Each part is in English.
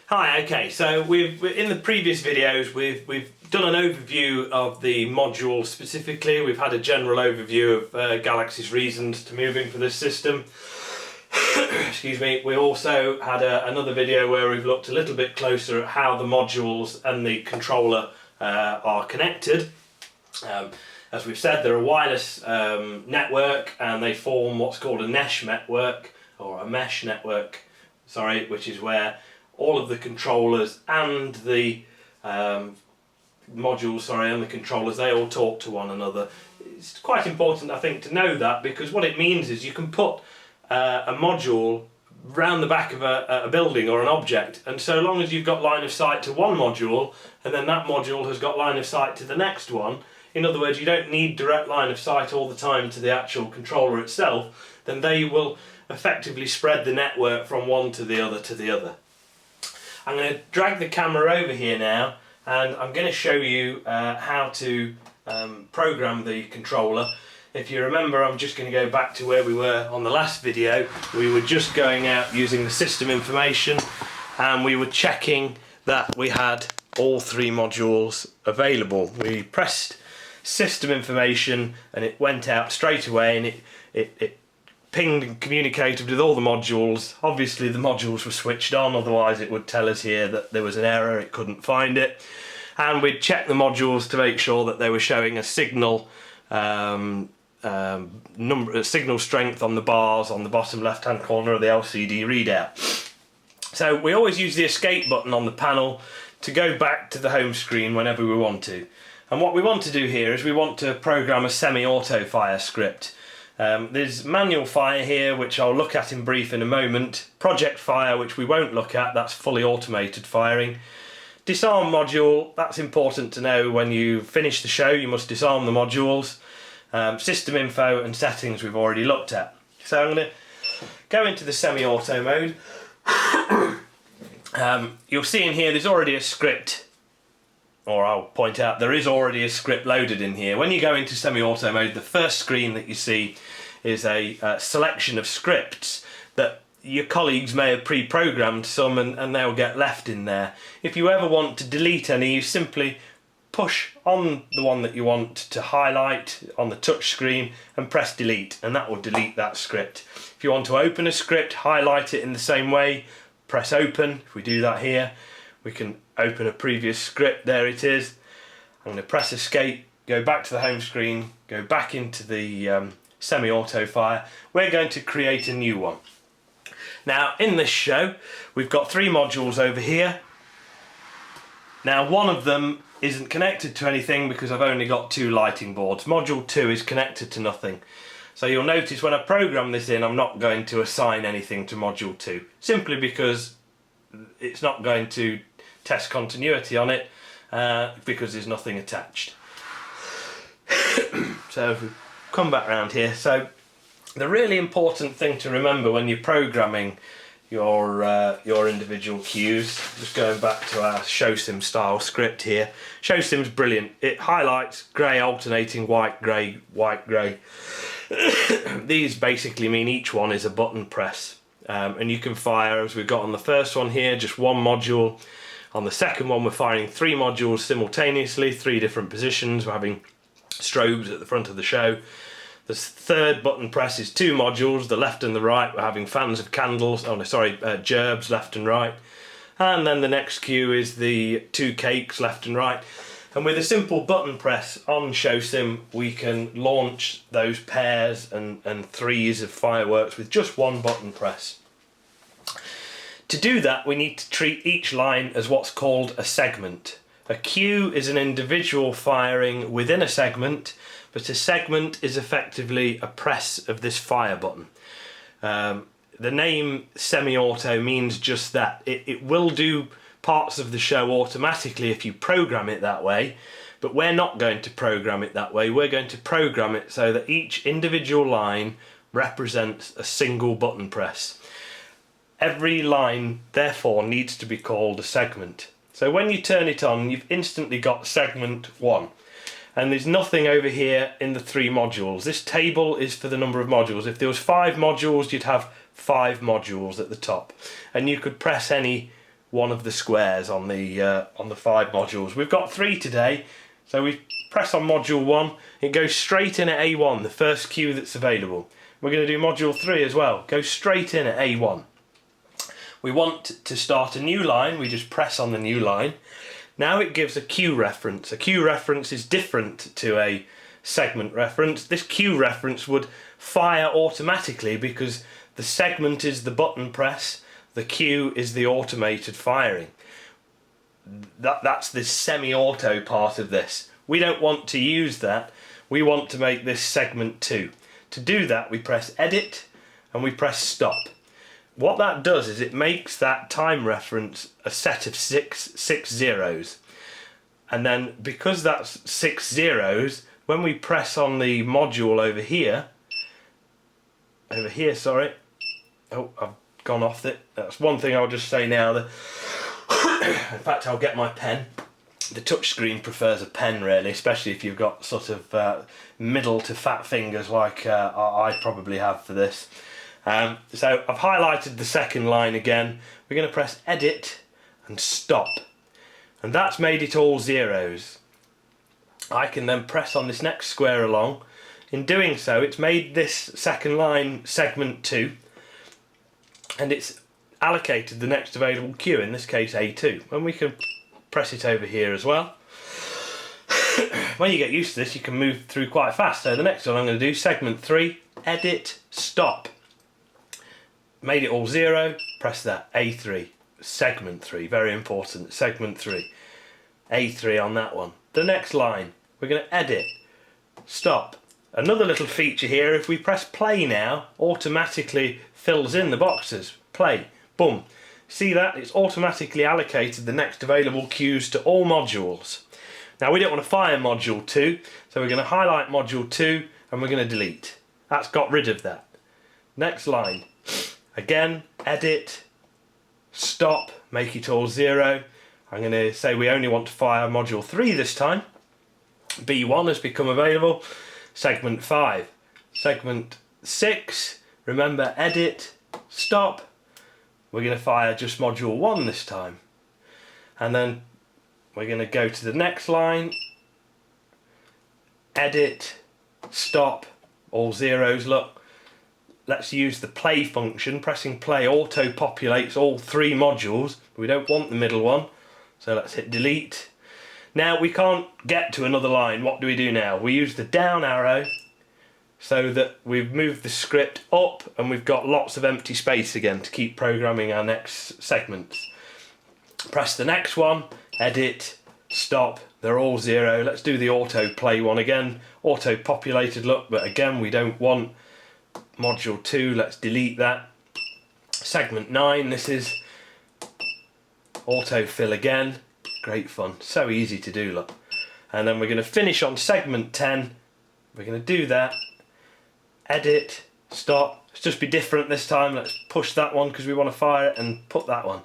Hi, okay, so in the previous videos we've done an overview of the module specifically. We've had a general overview of Galaxy's reasons to moving for this system. Excuse me. We also had another video where we've looked a little bit closer at how the modules and the controller are connected. As we've said, they're a wireless network and they form what's called a mesh network, sorry, which is where all of the controllers and the modules, and the controllers, they all talk to one another. It's quite important, I think, to know that, because what it means is you can put a module round the back of a building or an object, and so long as you've got line of sight to one module and then that module has got line of sight to the next one, in other words, you don't need direct line of sight all the time to the actual controller itself, then they will effectively spread the network from one to the other to the other. I'm going to drag the camera over here now and I'm going to show you how to program the controller. If you remember, I'm just going to go back to where we were on the last video. We were just going out using the system information and we were checking that we had all three modules available. We pressed system information and it went out straight away, and it pinged and communicated with all the modules. Obviously the modules were switched on, otherwise it would tell us here that there was an error, it couldn't find it. And we'd check the modules to make sure that they were showing a signal signal strength on the bars on the bottom left hand corner of the LCD readout. So we always use the escape button on the panel to go back to the home screen whenever we want to. And what we want to do here is we want to program a semi-auto fire script. There's manual fire here, which I'll look at in brief in a moment. Project fire, which we won't look at, that's fully automated firing. Disarm module, that's important to know when you finish the show, you must disarm the modules. System info and settings we've already looked at. So I'm going to go into the semi-auto mode. You'll see in here there's already a script, or I'll point out there is already a script loaded in here. When you go into semi-auto mode, the first screen that you see is a selection of scripts that your colleagues may have pre-programmed some, and they'll get left in there. If you ever want to delete any, you simply push on the one that you want to highlight on the touch screen and press delete, and that will delete that script. If you want to open a script, highlight it in the same way, press open. If we do that here, we can open a previous script. There it is. I'm going to press escape, go back to the home screen, go back into the semi-auto fire. We're going to create a new one. Now in this show we've got three modules over here. Now one of them isn't connected to anything because I've only got two lighting boards. Module 2 is connected to nothing. So you'll notice when I program this in, I'm not going to assign anything to module 2, simply because it's not going to test continuity on it because there's nothing attached. So if we come back around here, so the really important thing to remember when you're programming your individual cues, just going back to our ShowSim style script here. ShowSim's brilliant. It highlights grey alternating white grey white grey. These basically mean each one is a button press, and you can fire, as we've got on the first one here, just one module. On the second one we're firing three modules simultaneously, three different positions. We're having strobes at the front of the show. The third button press is two modules, the left and the right. We're having fans of candles, gerbs left and right. And then the next cue is the two cakes left and right. And with a simple button press on ShowSim, we can launch those pairs and threes of fireworks with just one button press. To do that, we need to treat each line as what's called a segment. A cue is an individual firing within a segment, but a segment is effectively a press of this fire button. The name semi-auto means just that. It will do parts of the show automatically if you program it that way, but we're not going to program it that way. We're going to program it so that each individual line represents a single button press. Every line, therefore, needs to be called a segment. So when you turn it on, you've instantly got segment 1. And there's nothing over here in the three modules. This table is for the number of modules. If there was 5 modules, you'd have 5 modules at the top. And you could press any one of the squares on the 5 modules. We've got 3 today, so we press on module 1, it goes straight in at A1, the first cue that's available. We're going to do module 3 as well, go straight in at A1. We want to start a new line, we just press on the new line. Now it gives a cue reference. A cue reference is different to a segment reference. This cue reference would fire automatically because the segment is the button press, the cue is the automated firing. That's the semi-auto part of this. We don't want to use that, we want to make this segment 2. To do that we press edit and we press stop. What that does is it makes that time reference a set of six zeros. And then because that's 6 zeros, when we press on the module over here, sorry, oh, I've gone off it. That's one thing I'll just say now. In fact, I'll get my pen. The touchscreen prefers a pen really, especially if you've got sort of middle to fat fingers like I probably have for this. So I've highlighted the second line again. We're going to press edit and stop. And that's made it all zeros. I can then press on this next square along. In doing so, it's made this second line segment 2, and it's allocated the next available cue, in this case A2. And we can press it over here as well. When you get used to this, you can move through quite fast. So the next one I'm going to do, segment 3, edit, stop. Made it all 0, press that, A3, segment 3, very important, segment 3, A3 on that one. The next line, we're going to edit, stop. Another little feature here, if we press play now, automatically fills in the boxes. Play, boom. See that? It's automatically allocated the next available cues to all modules. Now we don't want to fire module 2, so we're going to highlight module 2 and we're going to delete. That's got rid of that. Next line. Again, edit, stop, make it all 0. I'm going to say we only want to fire module 3 this time. B1 has become available. Segment 5. Segment 6, remember edit, stop. We're going to fire just module 1 this time. And then we're going to go to the next line, edit, stop, all zeros, look. Let's use the play function. Pressing play auto-populates all 3 modules. We don't want the middle one, so let's hit delete. Now we can't get to another line. What do we do now? We use the down arrow so that we've moved the script up and we've got lots of empty space again to keep programming our next segments. Press the next one, edit, stop, they're all 0. Let's do the auto-play one again. Auto-populated, look, but again we don't want module 2, let's delete that. Segment 9, this is autofill again. Great fun, so easy to do, look. And then we're going to finish on segment 10. We're going to do that. Edit, stop. Let's just be different this time. Let's push that one because we want to fire it and put that one.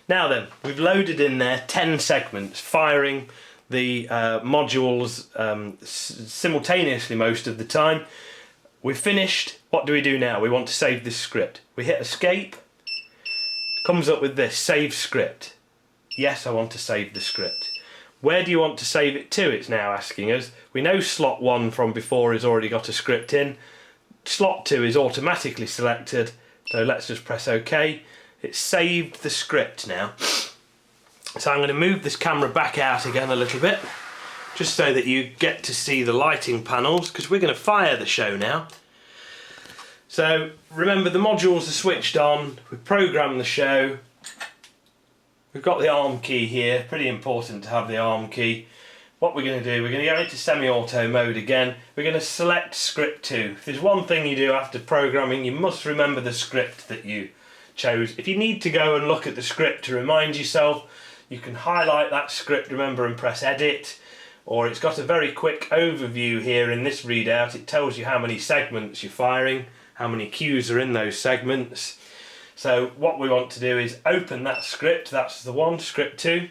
Now then, we've loaded in there 10 segments, firing the modules simultaneously most of the time. We've finished. What do we do now? We want to save this script. We hit escape. Comes up with this, save script. Yes, I want to save the script. Where do you want to save it to? It's now asking us. We know slot 1 from before has already got a script in. Slot 2 is automatically selected, so let's just press OK. It's saved the script now. So I'm going to move this camera back out again a little bit, just so that you get to see the lighting panels, because we're going to fire the show now. So remember, the modules are switched on, we've programmed the show, we've got the ARM key here, pretty important to have the ARM key. What we're going to do, we're going to go into semi-auto mode again, we're going to select script 2. If there's one thing you do after programming, you must remember the script that you chose. If you need to go and look at the script to remind yourself, you can highlight that script, remember, and press edit. Or it's got a very quick overview here in this readout. It tells you how many segments you're firing, how many cues are in those segments. So what we want to do is open that script. That's the one, script 2.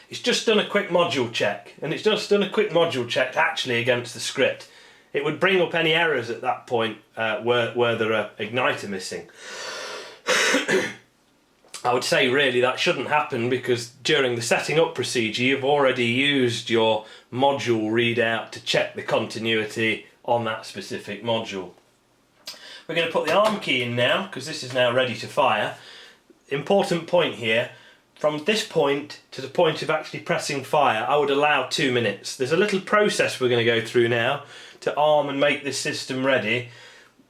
It's just done a quick module check, and it's just done a quick module check actually against the script. It would bring up any errors at that point where there are igniter missing. I would say really that shouldn't happen, because during the setting up procedure you've already used your module readout to check the continuity on that specific module. We're going to put the arm key in now, because this is now ready to fire. Important point here, from this point to the point of actually pressing fire, I would allow 2 minutes. There's a little process we're going to go through now to arm and make this system ready.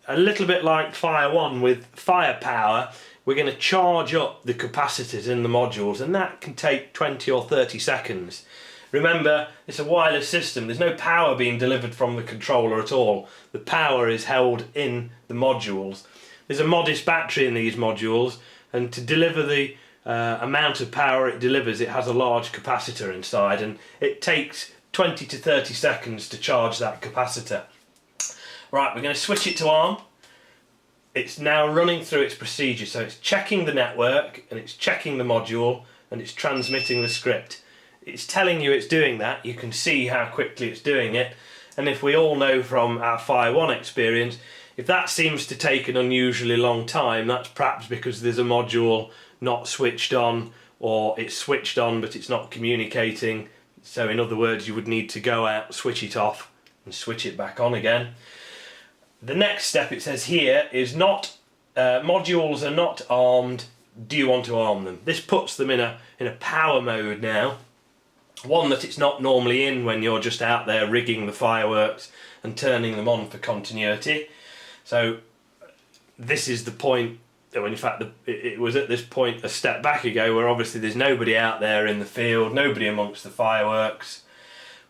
A little bit like Fire 1 with firepower, we're going to charge up the capacitors in the modules, and that can take 20 or 30 seconds. Remember, it's a wireless system, there's no power being delivered from the controller at all. The power is held in the modules. There's a modest battery in these modules, and to deliver the amount of power it delivers, it has a large capacitor inside, and it takes 20 to 30 seconds to charge that capacitor. Right, we're going to switch it to ARM. It's now running through its procedure, so it's checking the network and it's checking the module and it's transmitting the script. It's telling you it's doing that. You can see how quickly it's doing it, and if we all know from our Fire 1 experience, if that seems to take an unusually long time, that's perhaps because there's a module not switched on, or it's switched on but it's not communicating. So in other words, you would need to go out, switch it off and switch it back on again. The next step, it says here, is not modules are not armed, do you want to arm them? This puts them in a power mode now, one that it's not normally in when you're just out there rigging the fireworks and turning them on for continuity. So this is the point, in fact it was at this point a step back ago, where obviously there's nobody out there in the field, nobody amongst the fireworks.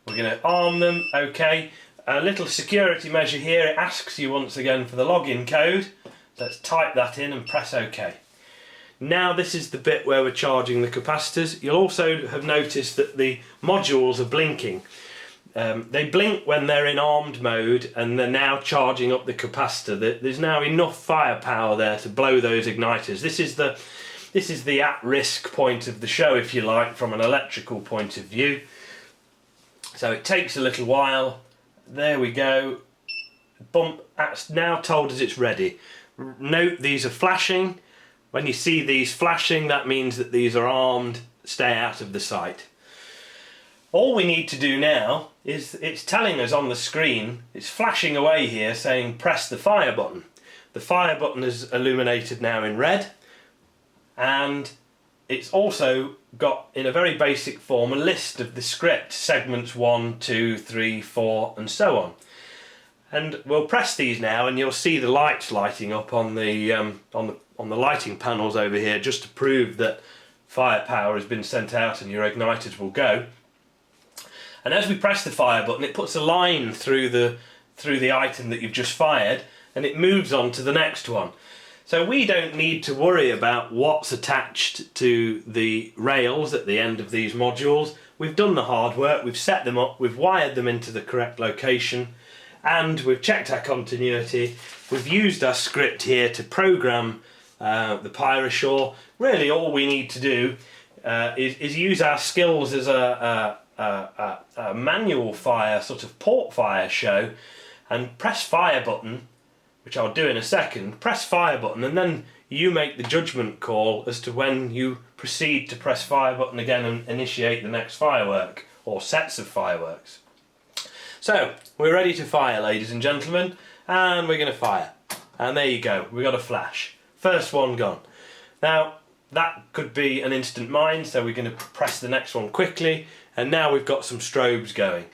We're going to arm them, okay. A little security measure here, it asks you once again for the login code. Let's type that in and press OK. Now this is the bit where we're charging the capacitors. You'll also have noticed that the modules are blinking. They blink when they're in armed mode, and they're now charging up the capacitor. There's now enough firepower there to blow those igniters. This is the at-risk point of the show, if you like, from an electrical point of view. So it takes a little while. There we go. Bump, that's now told us it's ready. Note these are flashing. When you see these flashing, that means that these are armed. Stay out of the sight. All we need to do now is, it's telling us on the screen, it's flashing away here saying press the fire button. The fire button is illuminated now in red, and it's also got, in a very basic form, a list of the script, segments 1, 2, 3, 4 and so on. And we'll press these now and you'll see the lights lighting up on the lighting panels over here, just to prove that firepower has been sent out and your igniters will go. And as we press the fire button, it puts a line through the item that you've just fired, and it moves on to the next one. So we don't need to worry about what's attached to the rails at the end of these modules. We've done the hard work, we've set them up, we've wired them into the correct location, and we've checked our continuity. We've used our script here to program the Pyrosure. Really all we need to do is use our skills as a manual fire, sort of port fire show, and press fire button, which I'll do in a second. Press fire button and then you make the judgment call as to when you proceed to press fire button again and initiate the next firework or sets of fireworks. So we're ready to fire, ladies and gentlemen, and we're going to fire. And there you go, we got a flash. First one gone. Now that could be an instant mine, so we're going to press the next one quickly, and now we've got some strobes going.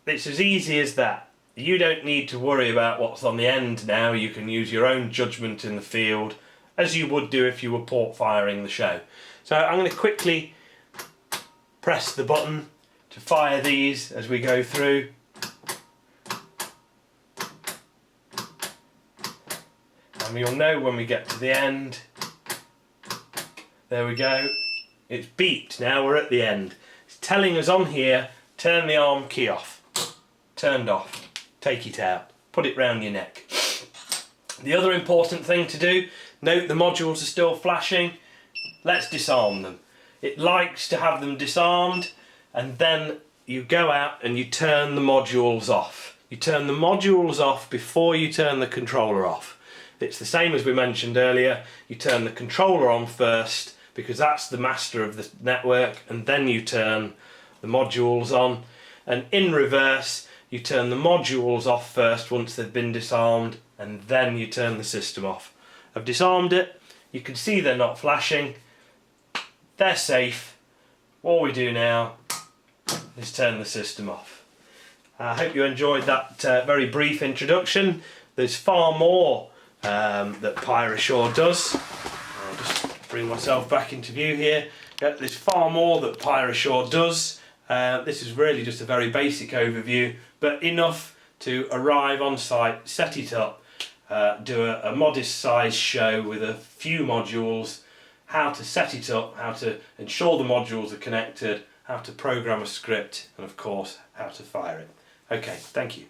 It's as easy as that. You don't need to worry about what's on the end now. You can use your own judgment in the field, as you would do if you were port firing the show. So I'm going to quickly press the button to fire these as we go through. And you'll know when we get to the end. There we go. It's beeped now, we're at the end. It's telling us on here, turn the arm key off. Turned off. Take it out. Put it round your neck. The other important thing to do, note the modules are still flashing. Let's disarm them. It likes to have them disarmed, and then you go out and you turn the modules off. You turn the modules off before you turn the controller off. It's the same as we mentioned earlier. You turn the controller on first because that's the master of the network, and then you turn the modules on. And in reverse, you turn the modules off first once they've been disarmed, and then you turn the system off. I've disarmed it. You can see they're not flashing. They're safe. All we do now is turn the system off. I hope you enjoyed that very brief introduction. There's far more that Pyrosure does. I'll just bring myself back into view here. There's far more that Pyrosure does. This is really just a very basic overview, but enough to arrive on site, set it up, do a modest size show with a few modules, how to set it up, how to ensure the modules are connected, how to program a script, and of course how to fire it. Okay, thank you.